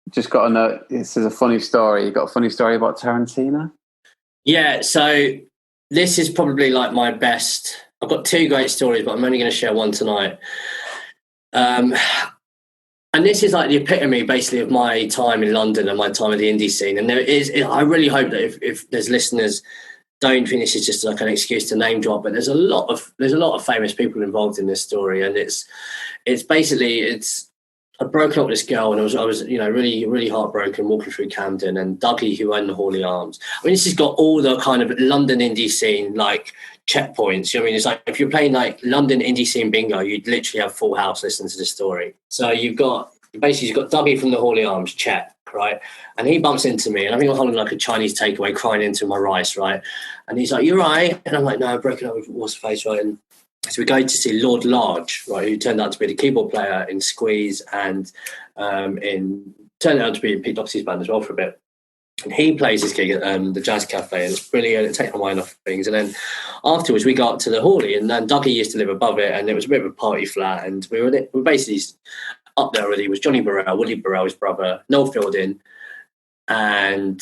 just got a note. This is a funny story. You got a funny story about Tarantino? Yeah, so this is probably like my best. I've got two great stories, but I'm only going to share one tonight. And this is like the epitome, basically, of my time in London and my time at the indie scene. And I really hope that if there's listeners, don't think this is just like an excuse to name drop, but there's a lot of famous people involved in this story, and it's I'd broken up with this girl, and I was really, really heartbroken walking through Camden, and Dougie, who owned the Hawley Arms. I mean, this has got all the kind of London indie scene like checkpoints. You know what I mean? It's like if you're playing like London indie scene bingo, you'd literally have full house listening to the story. So you've got Dougie from the Hawley Arms, check, right? And he bumps into me, and I think I'm holding like a Chinese takeaway, crying into my rice, right? And he's like, "You're right," and I'm like, "No, I've broken up with what's her face, right?" And so we go to see Lord Large, right, who turned out to be the keyboard player in Squeeze and turned out to be in Pete Doherty's band as well for a bit. And he plays his gig at the Jazz Cafe, and it's brilliant. It takes my mind off things. And then afterwards, we got up to the Hawley, and then Dougie used to live above it, and it was a bit of a party flat. And we were basically up there already. It was Johnny Burrell, Willie Burrell's brother, Noel Fielding, and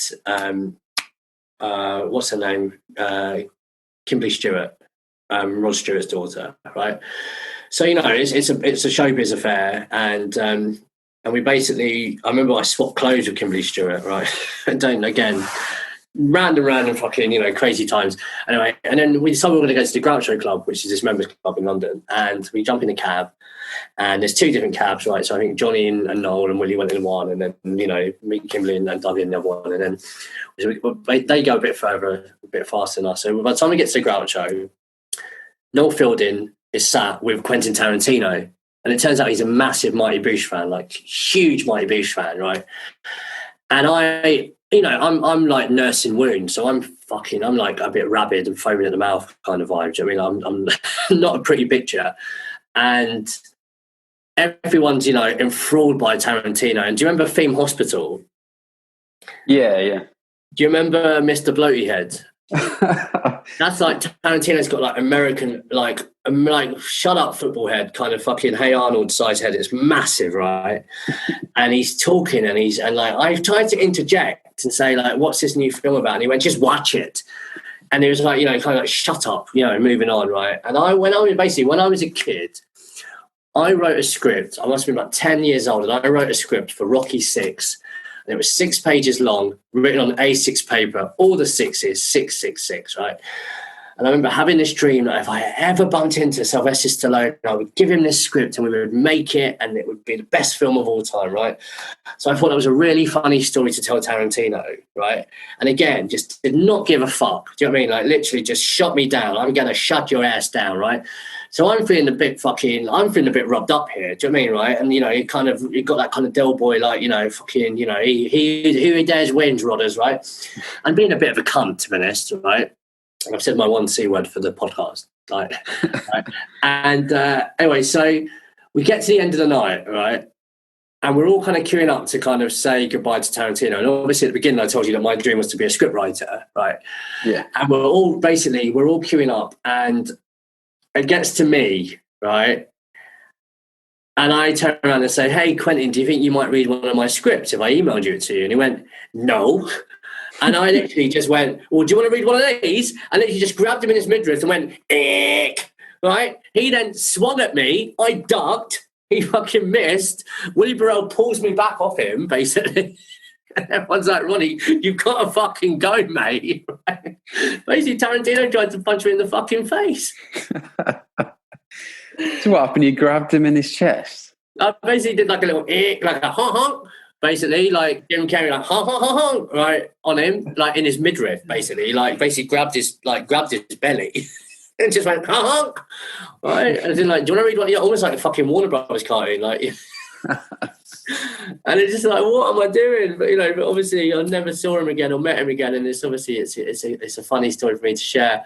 what's her name? Kimberly Stewart. Rod Stewart's daughter, right? So it's a showbiz affair, and we basically, I remember I swapped clothes with Kimberly Stewart, right? And random fucking crazy times. Anyway, and then we decided we were going to go to the Groucho Club, which is this members club in London, and we jump in a cab, and there's two different cabs, right? So I think Johnny and Noel and Willie went in one, and then me, Kimberly, and Dougie in the other one, and then they go a bit further, a bit faster than us. So by the time we get to the Groucho, Noel Fielding is sat with Quentin Tarantino, and it turns out he's a massive Mighty Boosh fan, like huge Mighty Boosh fan, right? And I'm like nursing wounds, so I'm like a bit rabid and foaming at the mouth kind of vibe. Do you know what I mean? I'm not a pretty picture, and everyone's enthralled by Tarantino. And do you remember Theme Hospital? Yeah. Do you remember Mr. Bloaty Head? That's like Tarantino's got like American like shut up football head kind of fucking Hey Arnold size head. It's massive, right? And he's talking and I've tried to interject and say like, what's this new film about? And he went, just watch it. And he was like, kind of like, shut up, moving on, right? And when I was a kid, I wrote a script. I must have been about 10 years old, and I wrote a script for Rocky VI. And it was 6 pages long, written on A6 paper, all the sixes, 666, right? And I remember having this dream that if I ever bumped into Sylvester Stallone, I would give him this script and we would make it, and it would be the best film of all time, right? So I thought that was a really funny story to tell Tarantino, right? And again, just did not give a fuck. Do you know what I mean? Like literally just shut me down. I'm going to shut your ass down, right? So I'm feeling a bit rubbed up here. Do you know what I mean, right? And you got that kind of Del Boy, like fucking, he dares wins, Rodders, right? And being a bit of a cunt, to be honest, right? I've said my one C word for the podcast, like, right? And anyway, so we get to the end of the night, right? And we're all kind of queuing up to kind of say goodbye to Tarantino. And obviously at the beginning, I told you that my dream was to be a scriptwriter, right? Yeah. And we're all queuing up, and it gets to me, right? And I turn around and say, hey, Quentin, do you think you might read one of my scripts if I emailed it to you? And he went, no. And I literally just went, well, do you want to read one of these? And literally just grabbed him in his midriff and went, eek, right? He then swung at me. I ducked. He fucking missed. Willie Burrell pulls me back off him, basically. And everyone's like, Ronnie, you've got to fucking go, mate. Basically, Tarantino tried to punch me in the fucking face. So what happened? You grabbed him in his chest? I basically did like a little like a honk, basically, like Jim Carrey, like honk, right, on him, like in his midriff, basically, like basically grabbed his belly and just went honk, right? And then like, do you want to read what? Yeah, almost like a fucking Warner Brothers cartoon, like. And it's just like, what am I doing? But but obviously I never saw him again or met him again, and it's obviously it's a funny story for me to share.